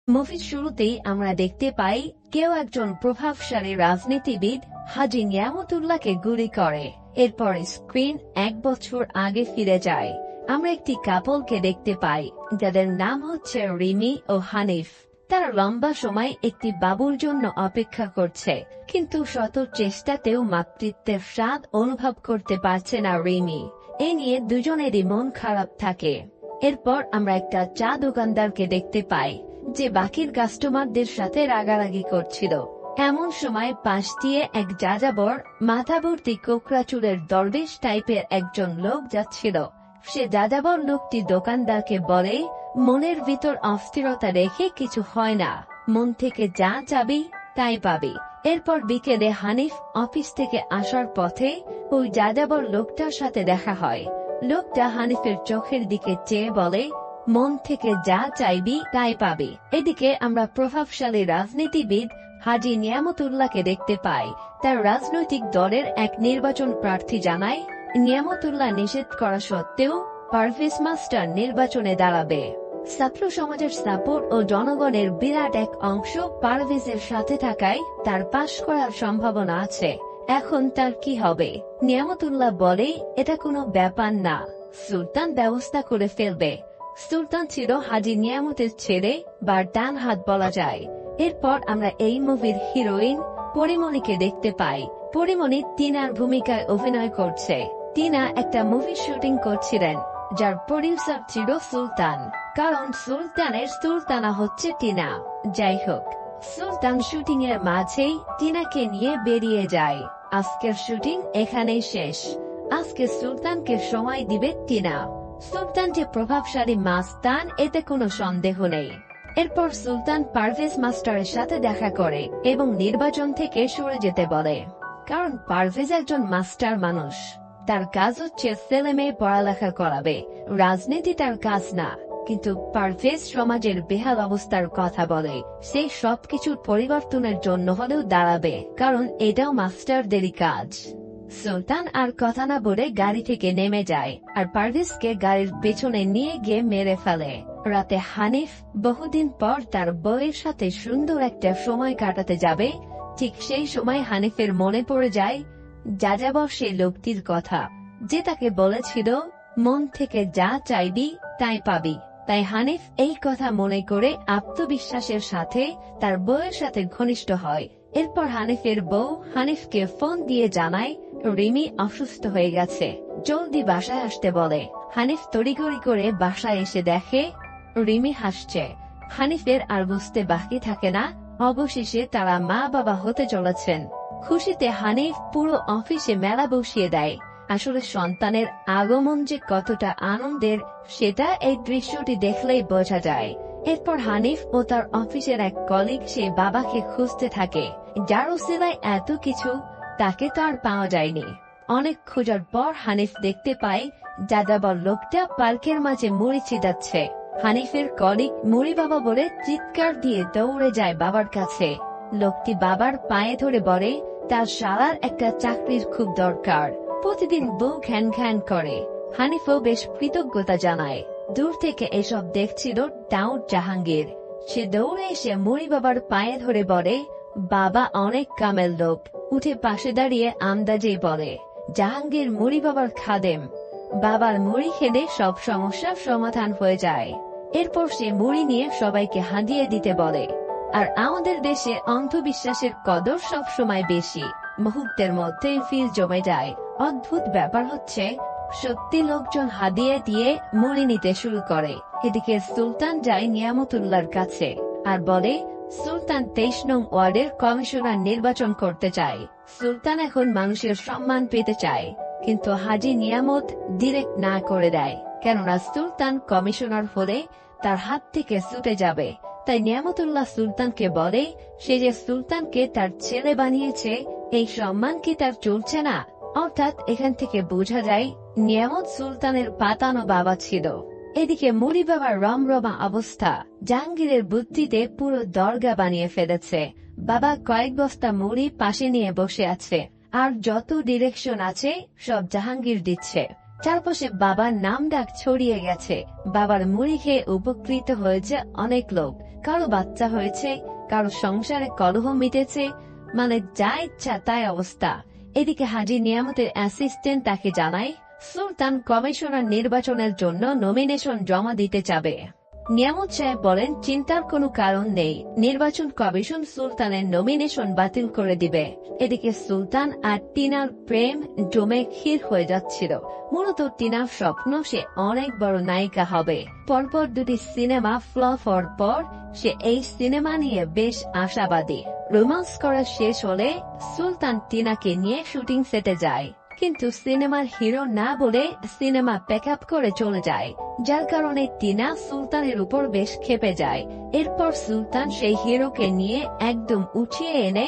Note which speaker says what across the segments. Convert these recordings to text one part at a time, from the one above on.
Speaker 1: মুভির শুরুতেই আমরা দেখতে পাই কেউ একজন প্রভাবশালী রাজনীতিবিদ হাজী নিয়ামতুল্লাহকে গুলি করে। এরপর স্ক্রিন 1 বছর আগে ফিরে যায়। আমরা একটি কাপলকে দেখতে পাই যাদের নাম হচ্ছে রিমি ও হানিফ। তারা লম্বা সময় একটি বাবুর জন্য অপেক্ষা করছে, কিন্তু শত চেষ্টাতেও মাতৃত্বের স্বাদ অনুভব করতে পারছে না রিমি। এ নিয়ে দুজনেরই মন খারাপ থাকে। এরপর আমরা একটা চা দোকানদারকে দেখতে পাই যে বাকির কাস্টমারদের সাথে রাগারাগি করছিল। এমন সময় পাশ দিয়ে এক যাযাবর মাথাভর্তি কোকড়া চুলের দরবেশ টাইপের একজন লোক যাচ্ছিল। সে যাযাবর লোকটি দোকানদারকে বলে, মনের ভিতর অস্থিরতা রেখে কিছু হয় না, মন থেকে যা চাবি তাই পাবি। এরপর বিকেলে হানিফ অফিস থেকে আসার পথে ওই যাযাবর লোকটার সাথে দেখা হয়। লোকটা হানিফের চোখের দিকে চেয়ে বলে, মন থেকে যা চাইবি তাই পাবি। এদিকে আমরা প্রভাবশালী রাজনীতিবিদ হাজী নিয়ামতুল্লাহকে দেখতে পাই। তার রাজনৈতিক দলের এক নির্বাচন প্রার্থী জানায় নিয়ামতুল্লাহ নিষেধ করা সত্ত্বেও পারভেজ মাস্টার নির্বাচনে দাঁড়াবে। ছাত্র সমাজের সাপোর্ট ও জনগণের বিরাট এক অংশ পারভেজের সাথে থাকায় তার পাশ করার সম্ভাবনা আছে। এখন তার কি হবে? নিয়ামতুল্লাহ বলে, এটা কোনো ব্যাপার না, সুলতান ব্যবস্থা করে ফেলবে। সুলতান ছিল হাজী নিয়ামতের ছেলে বা ডান হাত বলা যায়। এরপর আমরা এই মুভির হিরোইন পরিমণিকে দেখতে পাই। পরিমণি টিনার ভূমিকায় অভিনয় করছে। টিনা একটা মুভি শুটিং করছিলেন, যার প্রডিউসার ছিল সুলতান, কারণ সুলতানের সুলতানা হচ্ছে টিনা। যাই হোক, সুলতান শুটিং এর মাঝেই টিনাকে নিয়ে বেরিয়ে যায়। আজকের শুটিং এখানেই শেষ। আজকে সুলতানকে সময় দিবে টিনা। সুলতান যে প্রভাবশালী মাস্তান, এতে কোনো সন্দেহ নেই। এরপর সুলতান পারভেজ মাস্টারের সাথে দেখা করে এবং নির্বাচন থেকে সরে যেতে বলে, কারণ পারভেজ একজন মাস্টার মানুষ। তার কাজ হচ্ছে ছেলে মেয়ে পড়ালেখা করাবে, রাজনীতি তার কাজ না। কিন্তু পারভেজ সমাজের বেহাল অবস্থার কথা বলে, সে সবকিছুর পরিবর্তনের জন্য হলেও দাঁড়াবে, কারণ এটাও মাস্টারদেরই কাজ। সুলতান আর কথা না বলে গাড়ি থেকে নেমে যায় আর পারভেজকে গাড়ির পেছনে নিয়ে গিয়ে মেরে ফেলে। রাতে হানিফ বহুদিন পর তার বউয়ের সাথে সুন্দর একটা সময় কাটাতে যাবে। ঠিক সেই সময় হানিফের মনে পড়ে যায় যাযাবর সেই লোকটির কথা, যে তাকে বলেছিল মন থেকে যা চাইবি তাই পাবি। তাই হানিফ এই কথা মনে করে আত্মবিশ্বাসের সাথে তার বউয়ের সাথে ঘনিষ্ঠ হয়। এরপর হানিফের বউ হানিফকে ফোন দিয়ে জানায় রিমি অসুস্থ হয়ে গেছে, জলদি বাসায় আসতে বলে। হানিফ তড়িঘড়ি করে বাসায় এসে দেখে রিমি হাসছে। হানিফের আর বুঝতে বাকি থাকে না, অবশেষে তারা মা বাবা হতে চলেছেন। খুশিতে হানিফ পুরো অফিসে মেলা বসিয়ে দেয়। আসলে সন্তানের আগমন যে কতটা আনন্দের, সেটা এই দৃশ্যটি দেখলেই বোঝা যায়। এরপর হানিফ ও তার অফিসের এক কলিগ সে বাবাকে খুঁজতে থাকে, যার উসিলায় এত কিছু, তাকে তো আর পাওয়া যায়নি। অনেক খোঁজার পর হানিফ দেখতে পায় যাযাবর লোকটা পার্কের মাঝে মুড়ি ছিটাচ্ছে। হানিফের কলিগ মুড়ি বাবা বলে চিৎকার দিয়ে দৌড়ে যায় বাবার কাছে। লোকটি বাবার পায়ে ধরে বলে তার শালার একটা চাকরির খুব দরকার, প্রতিদিন বউ ঘ্যান ঘ্যান করে। হানিফও বেশ কৃতজ্ঞতা জানায়। দূর থেকে এসব দেখছিল ডাউট জাহাঙ্গীর। সে দৌড়ে এসে মুড়ি বাবার পায়ে ধরে বলে, বাবা অনেক কামেল লোক। উঠে পাশে দাঁড়িয়ে আন্দাজেই বলে, জাহাঙ্গীর মুড়ি বাবার খাদেম, বাবার মুড়ি খেলে সব সমস্যার সমাধান হয়ে যায়। এরপর সে মুড়ি নিয়ে সবাইকে হাঁদিয়ে দিতে বলে। আর আমাদের দেশে অন্ধবিশ্বাসের কদর সব সময় বেশি, মুহূর্তের মধ্যে ফিল জমে যায়। অদ্ভুত ব্যাপার হচ্ছে, সত্যি লোকজন হাদিয়া দিয়ে মুড়ি নিতে শুরু করে। এদিকে সুলতান যায় নিয়ামতুল্লাহর কাছে আর বলে সুলতান 23 নং ওয়ার্ডের কমিশনার নির্বাচন করতে চায়। সুলতান এখন মানুষের সম্মান পেতে চায়, কিন্তু হাজী নিয়ামত ডিরেক্ট না করে দেয়, কেননা সুলতান কমিশনার হলে তার হাত থেকে ছুটে যাবে। তাই নিয়ামতুল্লাহ সুলতানকে বলে, সে যে সুলতানকে তার ছেলে বানিয়েছে, এই সম্মান কি তার চলছে না? অর্থাৎ এখান থেকে বোঝা যায় নিয়ামত সুলতানের পাতানো বাবা ছিল। এদিকে মুড়ি বাবার রমরমা অবস্থা। জাহাঙ্গীরের বুদ্ধিতে পুরো দরগা বানিয়ে ফেলেছে। বাবা কয়েক বস্তা মুড়ি পাশে নিয়ে বসে আছে, আর যত ডিরেকশন আছে সব জাহাঙ্গীর দিচ্ছে। চারপাশে বাবার নাম ডাক ছড়িয়ে গেছে। বাবার মুড়ি খেয়ে উপকৃত হয়েছে অনেক লোক, কারো বাচ্চা হয়েছে, কারো সংসারে কলহ মিটেছে, মানে যা ইচ্ছা তাই অবস্থা। এদিকে হাজী নিয়ামতের অ্যাসিস্ট্যান্ট তাকে জানায় সুলতান কমিশনার নির্বাচনের জন্য নমিনেশন জমা দিতে যাবে। নিয়ামত সাহেব বলেন চিন্তার কোনো কারণ নেই, নির্বাচন কমিশন সুলতানের নমিনেশন বাতিল করে দিবে। এদিকে সুলতান আর টিনার প্রেম জমে ক্ষীর হয়ে যাচ্ছিল। মূলত টিনার স্বপ্ন সে অনেক বড় নায়িকা হবে। পরপর দুটি সিনেমা ফ্লপ হওয়ার পর সে এই সিনেমা নিয়ে বেশ আশাবাদী। রোমান্স করা শেষ হলে সুলতান টিনাকে নিয়ে শুটিং সেটে যায়, কিন্তু সিনেমার হিরো না বলে সিনেমা প্যাক আপ করে চলে যায়, যার কারণে টিনা সুলতানের উপর বেশ ক্ষেপে যায়। এরপর সুলতান সেই হিরোকে নিয়ে একদম উঠিয়ে এনে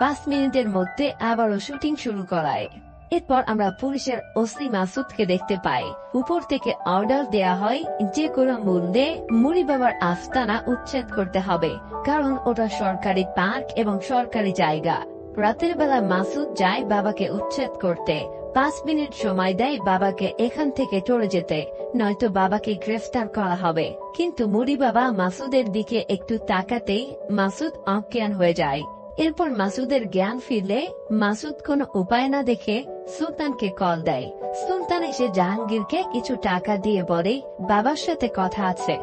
Speaker 1: 5 মিনিটের মধ্যে আবারও শুটিং শুরু করায়। এরপর আমরা পুলিশের ওসি মাসুদকে দেখতে পাই। উপর থেকে অর্ডার দেয়া হয় যে কোনো মূল্যে মুড়ি বাবার আস্তানা উচ্ছেদ করতে হবে, কারণ ওটা সরকারি পার্ক এবং সরকারি জায়গা। রাতের বেলা মাসুদ যায় বাবাকে উচ্ছেদ করতে। 5 মিনিট সময় দেয় বাবাকে এখান থেকে চলে যেতে, নয়তো বাবাকে গ্রেফতার করা হবে। কিন্তু মুড়ি বাবা মাসুদের দিকে একটু তাকাতেই মাসুদ অজ্ঞান হয়ে যায়। এরপর মাসুদের জ্ঞান ফিরলে মাসুদ কোনো উপায় না দেখে সুলতানকে কল দেয়। সুলতান এসে জাহাঙ্গীরকে কিছু টাকা দিয়ে বলে বাবার সাথে কথা আছে।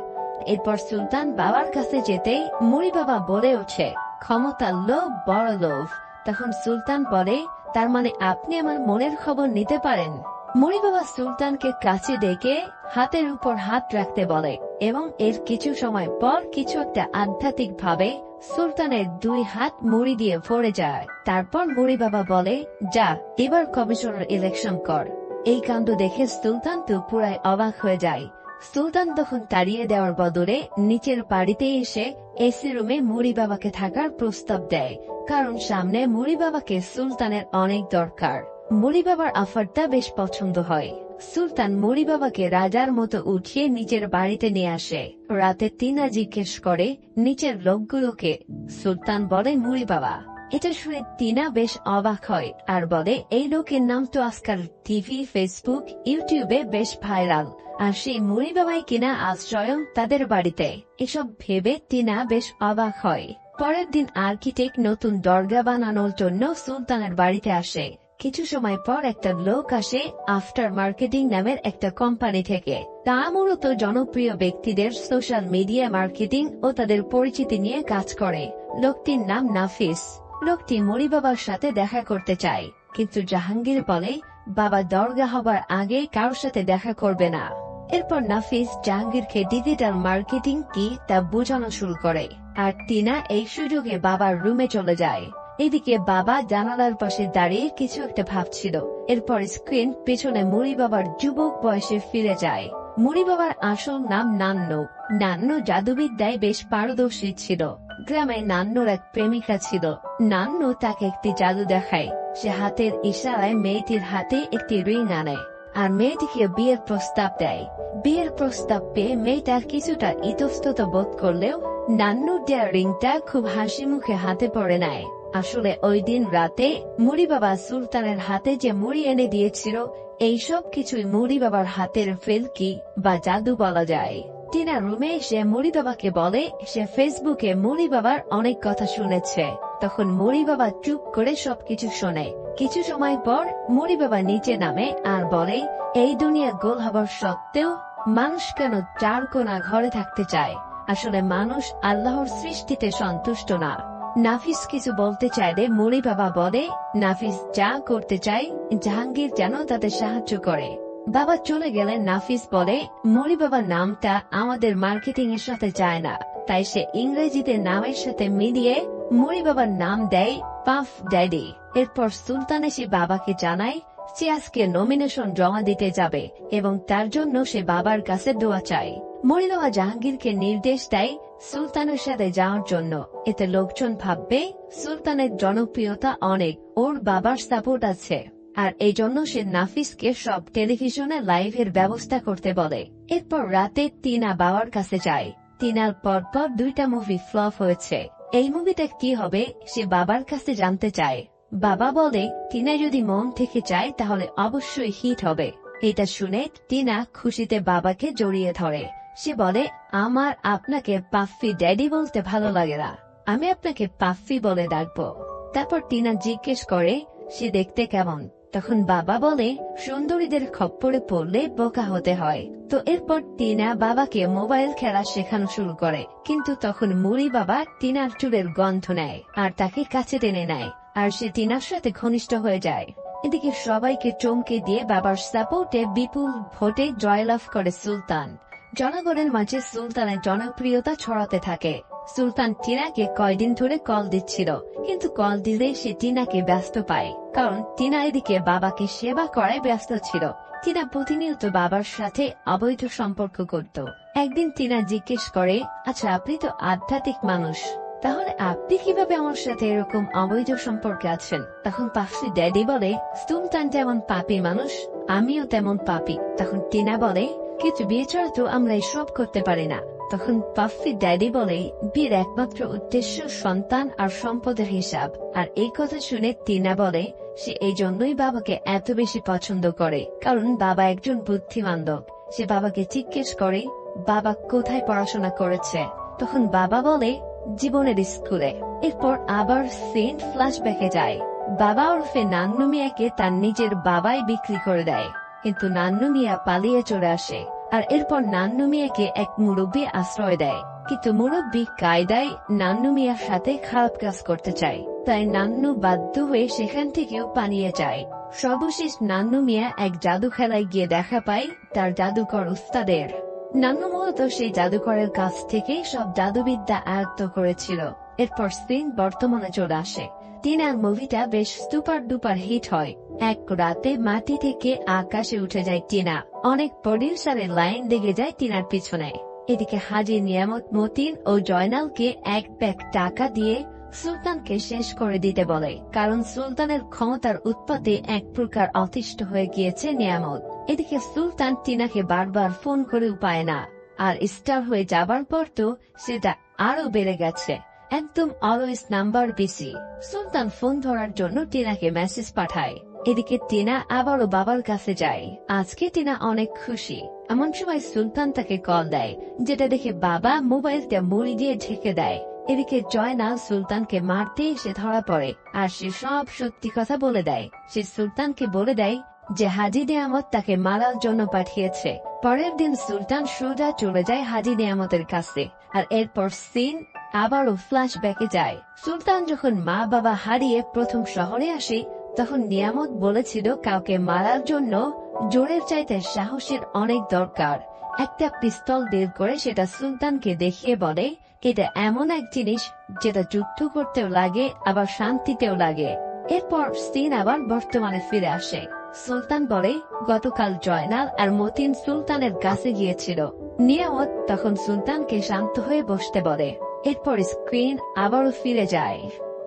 Speaker 1: এরপর সুলতান বাবার কাছে যেতেই মুড়ি বাবা বলে ওঠে ক্ষমতার লোভ বড় লোভ। তখন সুলতান বলে তার মানে আপনি আমার মনের খবর নিতে পারেন। মুড়ি বাবা সুলতানকে কাছে ডেকে হাতের উপর হাত রাখতে বলে এবং এর কিছু সময় পর কিছু একটা আধ্যাত্মিক ভাবে সুলতানের 2 হাত মুড়ি দিয়ে ভরে যায়। তারপর মুড়ি বাবা বলে যা এবার কমিশনার ইলেকশন কর। এই কাণ্ড দেখে সুলতান তো পুরাই অবাক হয়ে যায়। সুলতান তখন তাড়িয়ে দেওয়ার বদলে নিচের বাড়িতে এসে এসি রুমে মুড়ি বাবাকে থাকার প্রস্তাব দেয়, কারণ সামনে মুড়ি বাবাকে সুলতানের অনেক দরকার। মুড়ি বাবার অফারটা বেশ পছন্দ হয়। সুলতান মুড়ি বাবাকে রাজার মতো উঠিয়ে নিচের বাড়িতে নিয়ে আসে। রাতে টিনা জিজ্ঞেস করে নিচের লোকগুলোকে। সুলতান বলে মুড়ি বাবা। এটা শুনে টিনা বেশ অবাক হয় আর বলে এই লোকের নাম তো আজকাল টিভি, ফেসবুক, ইউটিউবে বেশ ভাইরাল, আর সেই মুড়ি বাবাই কিনা আজ স্বয়ং তাদের বাড়িতে। এসব ভেবে টিনা বেশ অবাক হয়। পরের দিন আর্কিটেক্ট নতুন দরগা বানানোর জন্য সুলতানের বাড়িতে আসে। কিছু সময় পর একটা লোক আসে আফটার মার্কেটিং নামের একটা কোম্পানি থেকে। তা মূলত জনপ্রিয় ব্যক্তিদের সোশ্যাল মিডিয়া মার্কেটিং ও তাদের পরিচিতি নিয়ে কাজ করে। লোকটির নাম নাফিস। লোকটি মুড়ি বাবার সাথে দেখা করতে চায়, কিন্তু জাহাঙ্গীর বলে বাবা দরগা হবার আগে কারোর সাথে দেখা করবে না। এরপর নাফিস জাহাঙ্গীরকে ডিজিটাল মার্কেটিং কি তা বোঝানো শুরু করে, আর টিনা এই সুযোগে বাবার রুমে চলে যায়। এদিকে বাবা জানালার পাশে দাঁড়িয়ে কিছু একটা ভাবছিল। এরপর স্ক্রিন পেছনে মুড়ি বাবার যুবক বয়সে ফিরে যায়। মুড়ি বাবার আসল নাম নান্নু। নান্নু জাদুবিদ্যায় বেশ পারদর্শী ছিল। গ্রামে নান্নুর এক প্রেমিকা ছিল। নান্নু তাকে একটি জাদু দেখায়। সে হাতের ইশারায় মেয়েটির হাতে একটি রিং আনে আর মেয়েটিকে বিয়ের প্রস্তাব দেয়। বিয়ের প্রস্তাব পেয়ে মেয়েটা কিছুটা ইতস্তত বোধ করলেও নান্নুর দেয়া রিংটা খুব হাসি মুখে হাতে পড়ে নেয়। আসলে ওই দিন রাতে মুড়ি বাবা সুলতানের হাতে যে মুড়ি এনে দিয়েছিল, এইসব কিছুই মুড়ি বাবার হাতের ফেলকি বা জাদু বলা যায়। টিনা রুমে এসে মুড়ি বাবাকে বলে সে ফেসবুকে মুড়ি বাবার অনেক কথা শুনেছে। তখন মুড়ি বাবা চুপ করে সবকিছু শোনে। কিছু সময় পর মুড়ি বাবা নিচে নামে আর বলে এই দুনিয়া গোল হবার সত্ত্বেও মানুষ কেন 4 কোণা ঘরে থাকতে চায়? আসলে মানুষ আল্লাহর সৃষ্টিতে সন্তুষ্ট না। নাফিস কিছু বলতে চাইলে মুড়ি বাবা বলে নাফিস যা করতে চায় জাহাঙ্গীর যেন তাদের সাহায্য করে। বাবা চলে গেলে নাফিস বলে মুড়ি বাবার নামটা আমাদের মার্কেটিং এর সাথে যায় না, তাই সে ইংরেজিতে নামের সাথে মিলিয়ে মুড়ি বাবার নাম দেয় পাফ ড্যাডি। এরপর সুলতান এসে বাবাকে জানায় সে আজকে নমিনেশন জমা দিতে যাবে এবং তার জন্য সে বাবার কাছে দোয়া চায়। মুড়ি বাবা জাহাঙ্গীরকে নির্দেশ দেয় সুলতানের সাথে যাওয়ার জন্য। এতে লোকজন ভাববে সুলতানের জনপ্রিয়তা অনেক, ওর বাবার সাপোর্ট আছে, আর এই জন্য সে নাফিসকে সব টেলিভিশনে লাইভের ব্যবস্থা করতে বলে। এরপর রাতে টিনা বাবার কাছে যায়। টিনার পরপর 2টা মুভি ফ্লপ হয়েছে। এই মুভিটা কি হবে সে বাবার কাছে জানতে চায়। বাবা বলে টিনা যদি মন থেকে চায় তাহলে অবশ্যই হিট হবে। এটা শুনে টিনা খুশিতে বাবাকে জড়িয়ে ধরে। সে বলে, আমার আপনাকে পাফি ড্যাডি বলতে ভালো লাগে না, আমি আপনাকে পাফি বলে ডাকবো। তারপর টিনা জিজ্ঞেস করে সে দেখতে কেমন। তখন বাবা বলে, সুন্দরীদের খপ্পরে পড়লে বোকা হতে হয়। তো এরপর টিনা বাবাকে মোবাইল খেলা শেখানো শুরু করে, কিন্তু তখন মুড়ি বাবা টিনার চুলের গন্ধ নেয় আর তাকে কাছে টেনে নেয়, আর সে টিনার সাথে ঘনিষ্ঠ হয়ে যায়। এদিকে সবাইকে চমকে দিয়ে বাবার সাপোর্টে বিপুল ভোটে জয়লাভ করে সুলতান। জনগণের মাঝে সুলতানের জনপ্রিয়তা ছড়াতে থাকে। সুলতান টিনাকে কয়দিন ধরে কল দিচ্ছিল, কিন্তু কল দিলে সে টিনাকে ব্যস্ত পায়, কারণ টিনা এদিকে বাবাকে সেবা করায় ব্যস্ত ছিল। টিনা প্রতিনিয়ত বাবার সাথে অবৈধ সম্পর্ক করত। একদিন টিনা জিজ্ঞেস করে, আচ্ছা আপনি তো আধ্যাত্মিক মানুষ, তাহলে আপনি কিভাবে আমার সাথে এরকম অবৈধ সম্পর্কে আছেন? তখন পাফি ড্যাডি বলে, সুলতান যেমন পাপী মানুষ, আমিও তেমন পাপী। তখন টিনা বলে, কিন্তু বিয়ে ছাড়া তো আমরা এসব করতে পারি না। তখন পাফি ড্যাডি বলে, বিয়ের একমাত্র উদ্দেশ্য সন্তান আর সম্পদের হিসাব। আর এই কথা শুনে টিনা বলে, সে এই জন্যই বাবাকে এত বেশি পছন্দ করে, কারণ বাবা একজন বুদ্ধিমান লোক। সে বাবাকে জিজ্ঞেস করে, বাবা কোথায় পড়াশোনা করেছে? তখন বাবা বলে, জীবনের স্কুলে। এরপর আবার সিন ফ্ল্যাশব্যাকে যায়। বাবা ওরফে নান্নু মিয়াকে তার নিজের বাবাই বিক্রি করে দেয়, কিন্তু নান্নু মিয়া পালিয়ে চলে আসে। আর এরপর নান্নু মিয়াকে এক মুরব্বী আশ্রয় দেয়, কিন্তু মুরব্বী কায়দায় নান্নু মিয়ার সাথে খারাপ কাজ করতে চায়, তাই নান্নু বাধ্য হয়ে সেখান থেকেও পালিয়ে যায়। সর্বশেষ নান্নু মিয়া এক জাদু খেলায় গিয়ে দেখা পায় তার জাদুকর উস্তাদের। নান্নু মূলত সেই জাদুকরের কাছ থেকে সব জাদুবিদ্যা আয়ত্ত করেছিল। এরপর সিন বর্তমানে চলে আসে। টিনার মুভিটা বেশ সুপার ডুপার হিট হয়। এক রাতে মাটি থেকে আকাশে উঠে যায় টিনা। অনেক প্রডিউসারের লাইন লেগে যায় টিনার পিছনে। এদিকে হাজি নিয়ামত মতিন ও জয়নালকে এক ব্যাগ টাকা দিয়ে সুলতানকে শেষ করে দিতে বলে, কারণ সুলতানের ক্ষমতার উৎপাতে এক প্রকার অতিষ্ঠ হয়ে গিয়েছে নিয়ামত। এদিকে সুলতান টিনাকে বারবার ফোন করে পায় না, আর স্টার হয়ে যাবার পর তো সেটা আরো বেড়ে গেছে, একদম অলওয়েজ নাম্বার বিসি। সুলতান ফোন ধরার জন্য টিনাকে মেসেজ পাঠায়। এদিকে টিনা আবারও বাবার কাছে যায়। আজকে টিনা অনেক খুশি। এমন সময় সুলতান তাকে কল দেয়, যেটা দেখে বাবা মোবাইলটা মুড়ি দিয়ে ঢেকে দেয়। এদিকে জয়নাল সুলতানকে মারতে এসে ধরা পড়ে, আর সে সব সত্যি কথা বলে দেয়। সে সুলতানকে বলে দেয় যে হাজি নিয়ামত তাকে মারার জন্য পাঠিয়েছে। পরের দিন সুলতান সোজা চলে যায় হাজি নিয়ামতের কাছে। আর এরপর সিন আবারও ফ্ল্যাশব্যাকে যায়। সুলতান যখন মা বাবা হারিয়ে প্রথম শহরে আসে, তখন নিয়ামত বলেছিল কাউকে মারার জন্য জোরের চাইতে সাহসের অনেক দরকার। একটা পিস্তল বের করে সেটা সুলতানকে দেখিয়ে বলে, এটা এমন এক জিনিস যেটা যুদ্ধ করতেও লাগে আবার শান্তিতেও লাগে। এরপর সিন আবার বর্তমানে ফিরে আসে। সুলতান বলে, গতকাল জয়নাল আর মতিন সুলতানের কাছে গিয়েছিল। নিয়ামত তখন সুলতানকে শান্ত হয়ে বসতে বলে। এরপর স্ক্রিন আবারও ফিরে যায়।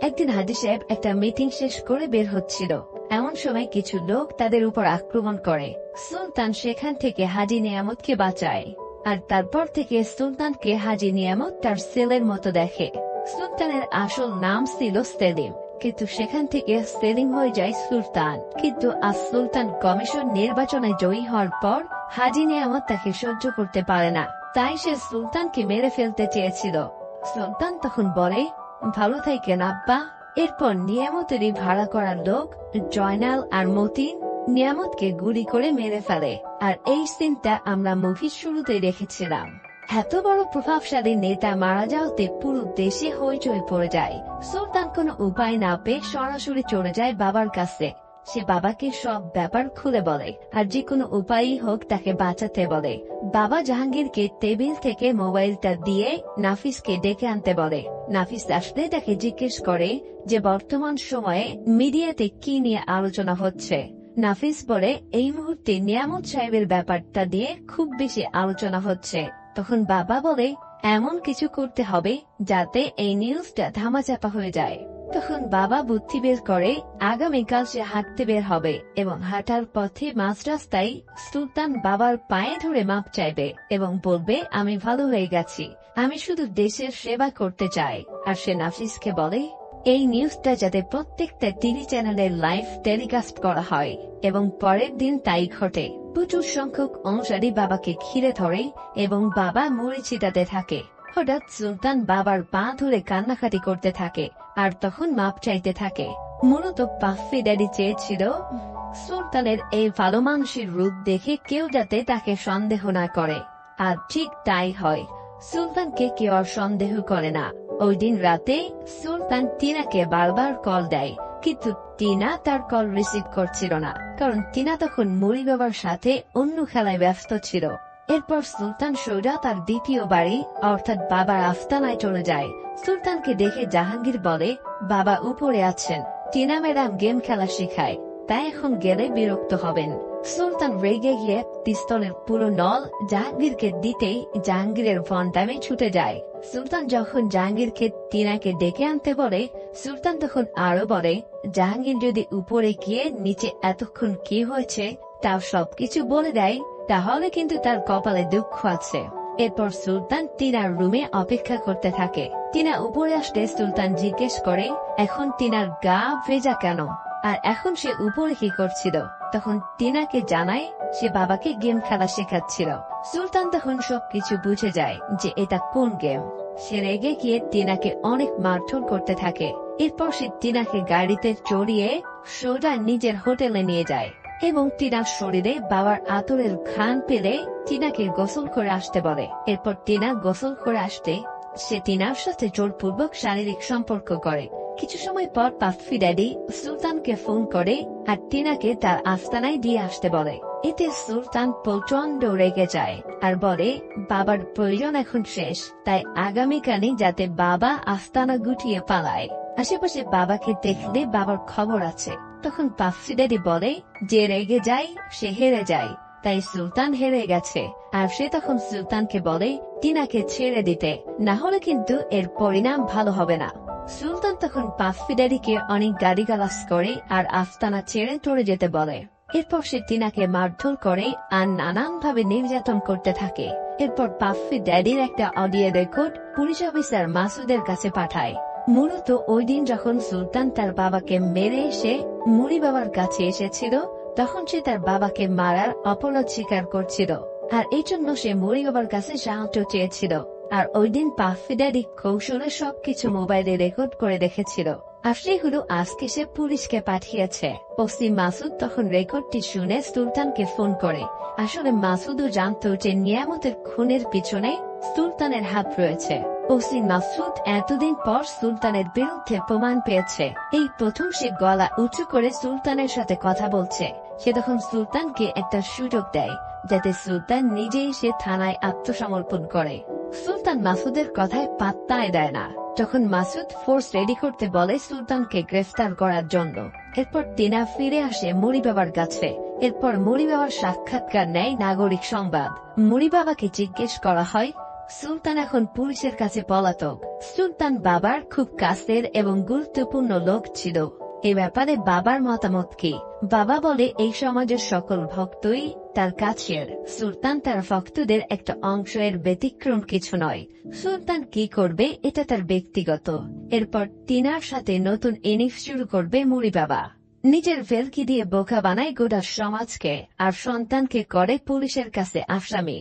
Speaker 1: একদিন হাজি সাহেব একটা মিটিং শেষ করে বের হচ্ছিল। এমন সময় কিছু লোক তাদের উপর আক্রমণ করে। সুলতান সেখান থেকে হাজি নিয়ামতকে বাঁচায়, আর তারপর থেকে সুলতানকে হাজি নিয়ামত তার ছেলের মতো দেখে। সুলতানের আসল নাম ছিল সেলিম, কিন্তু সেখান থেকে সেলিম হয়ে যায় সুলতান। কিন্তু আজ সুলতান কমিশন নির্বাচনে জয়ী হওয়ার পর হাজি নিয়ামত তাকে সহ্য করতে পারে না, তাই সে সুলতানকে মেরে ফেলতে চেয়েছিল। সুলতান তখন বলে, ভালো থাকেন আব্বা। এরপর নিয়ামতেরই ভাড়া করা লোক জয়নাল আর মতিন নিয়ামতকে গুলি করে মেরে ফেলে। আর এই সিনটা আমরা মুভির শুরুতে দেখেছিলাম। এত বড় প্রভাবশালী নেতা মারা যাওয়াতে পুরো দেশে হইচই পড়ে যায়। সুলতান কোনো উপায় না পেয়ে সরাসরি চলে যায় বাবার কাছে। সে বাবাকে সব ব্যাপার খুলে বলে, আর যে কোনো উপায়ই হোক তাকে বাঁচাতে বলে। বাবা জাহাঙ্গীরকে টেবিল থেকে মোবাইলটা দিয়ে নাফিসকে ডেকে আনতে বলে। নাফিস আসলে তাকে জিজ্ঞেস করে যে বর্তমান সময়ে মিডিয়াতে কি নিয়ে আলোচনা হচ্ছে। নাফিস বলে, এই মুহূর্তে নিয়ামত সাহেবের ব্যাপারটা দিয়ে খুব বেশি আলোচনা হচ্ছে। তখন বাবা বলে, এমন কিছু করতে হবে যাতে এই নিউজটা ধামাচাপা হয়ে যায়। তখন বাবা বুদ্ধি বের করে, আগামীকাল সে হাঁটতে বের হবে এবং হাঁটার পথে মাঝ রাস্তায় সুলতান বাবার পায়ে ধরে মাপ চাইবে এবং বলবে, আমি ভালো হয়ে গেছি, আমি শুধু দেশের সেবা করতে চাই। আর সে নাফিসকে বলে, এই নিউজটা যাতে প্রত্যেকটা টিভি চ্যানেলের লাইভ টেলিকাস্ট করা হয়। এবং পরের দিন তাই ঘটে। প্রচুর সংখ্যক অনুসারী বাবাকে ঘিরে ধরে এবং বাবা মুড়ি ছিটাতে থাকে। হঠাৎ সুলতান বাবার পা ধরে কান্নাকাটি করতে থাকে আর তখন মাপ চাইতে থাকে। মূলত পাফি ড্যাডি চেয়েছিল সুলতানের এই ভালো মানুষের রূপ দেখে কেউ যাতে তাকে সন্দেহ না করে, আর ঠিক তাই হয়। সুলতানকে কেউ আর সন্দেহ করে না। ওই দিন রাতে সুলতান টিনাকে বারবার কল দেয়, কিন্তু টিনা তার কল রিসিভ করছিল না, কারণ টিনা তখন মুড়ি বাবার সাথে অন্য খেলায় ব্যস্ত ছিল। এরপর সুলতান সোজা তার দ্বিতীয় বাড়ি অর্থাৎ বাবার আস্তানায় চলে যায়। সুলতানকে দেখে জাহাঙ্গীর বলে, বাবা উপরে আছেন, টিনা ম্যাডাম গেম খেলা শেখায়, তাই এখন গেলে বিরক্ত হবেন। সুলতান রেগে গিয়ে পিস্তলের পুরো নল জাহাঙ্গীরকে দিতেই জাহাঙ্গীরের ফোনটামে ছুটে যায়। সুলতান যখন জাহাঙ্গীরকে টিনাকে ডেকে আনতে বলে, সুলতান তখন আরো বলে, জাহাঙ্গীর যদি উপরে গিয়ে নিচে এতক্ষণ কি হয়েছে তাও সবকিছু বলে দেয়, তাহলে কিন্তু তার কপালে দুঃখ আছে। এরপর সুলতান টিনার রুমে অপেক্ষা করতে থাকে। টিনা উপরে আসলে সুলতান জিজ্ঞেস করে, এখন টিনার গা ভেজা কেন, আর এখন সে উপরে কি করছিল? তখন টিনাকে জানায় সে বাবাকে গেম খেলা শেখাচ্ছিল। সুলতান তখন সবকিছু বুঝে যায় যে এটা কোন গেম। সে রেগে গিয়ে টিনাকে অনেক মারধর করতে থাকে। এরপর সে টিনাকে গাড়িতে চড়িয়ে সোজা নিজের হোটেলে নিয়ে যায় এবং টিনার শরীরে বাবার আতরের ঘ্রাণ পেলে টিনাকে গোসল করে আসতে বলে। এরপর টিনা গোসল করে আসতে সে টিনার সাথে জোরপূর্বক শারীরিক সম্পর্ক করে। কিছু সময় পর পাফি ড্যাডি সুলতানকে ফোন করে আর টিনাকে তার আস্তানায় দিয়ে আসতে বলে। এতে সুলতান প্রচন্ড রেগে যায় আর বলে, বাবার প্রয়োজন এখন শেষ, তাই আগামীকালই যাতে বাবা আস্তানা গুটিয়ে পালায়। আশেপাশে বাবাকে দেখলে বাবার খবর আছে। তখন পাফি ড্যাডি বলে, যে রেগে যায় সে হেরে যায়, তাই সুলতান হেরে গেছে। আর সে তখন সুলতানকে বলে টিনাকে ছেড়ে দিতে, না হলে কিন্তু এর পরিণাম ভালো হবে না। সুলতান তখন পাফি ড্যাডিকে অনেক গালিগালাজ করে আর আস্তানা ছেড়ে চলে যেতে বলে। এরপর সে টিনাকে মারধর করে আর নানান ভাবে নির্যাতন করতে থাকে। এরপর পাফি ড্যাডির একটা অডিও রেকর্ড পুলিশ অফিসার মাসুদের কাছে পাঠায়। মূলত ওই দিন যখন সুলতান তার বাবাকে মেরে এসে মুড়ি বাবার কাছে এসেছিল, তখন সে তার বাবাকে মারার অপরাধ স্বীকার করছিল, আর এই জন্য সে মুড়ি বাবার কাছে সাহায্য চেয়েছিল। আর ওই দিন পাফি ড্যাডি কৌশলে সবকিছু মোবাইলে রেকর্ড করে রেখেছিল, আর সেগুলো আজকে সে পুলিশকে পাঠিয়েছে। ওসি মাসুদ তখন রেকর্ডটি শুনে সুলতানকে ফোন করে। আসলে মাসুদও জানতো যে নিয়ামতের খুনের পিছনে সুলতানের হাত রয়েছে। ওসি মাসুদ এতদিন পর সুলতানের বিরুদ্ধে প্রমাণ পেয়েছে। এই প্রথম সে গলা উঁচু করে সুলতানের সাথে কথা বলছে। সে তখন সুলতানকে একটা সুযোগ দেয় যাতে সুলতান নিজেই সে থানায় আত্মসমর্পণ করে। সুলতান মাসুদের কথায় পাত্তাই দেয় না। যখন মাসুদ ফোর্স রেডি করতে বলে সুলতানকে গ্রেফতার করার জন্য, এরপর টিনা ফিরে আসে মুড়ি বাবার কাছে। এরপর মুড়ি বাবার সাক্ষাৎকার নেয় নাগরিক সংবাদ। মুড়ি বাবাকে জিজ্ঞেস করা হয়, সুলতান এখন পুলিশের কাছে পলাতক। সুলতান বাবার খুব কাছের এবং গুরুত্বপূর্ণ লোক ছিল। এ ব্যাপারে বাবার মতামত কি? বাবা বলে, এই সমাজের সকল ভক্তই তার কাছের। সুলতান তার ভক্তদের একটা অংশ, এর ব্যতিক্রম কিছু নয়। সুলতান কি করবে এটা তার ব্যক্তিগত। এরপর টিনার সাথে নতুন ইনিংস শুরু করবে মুড়ি বাবা। নিজের ভেলকি দিয়ে বোকা বানায় গোটা সমাজকে আর সন্তানকে করে পুলিশের কাছে আসামি।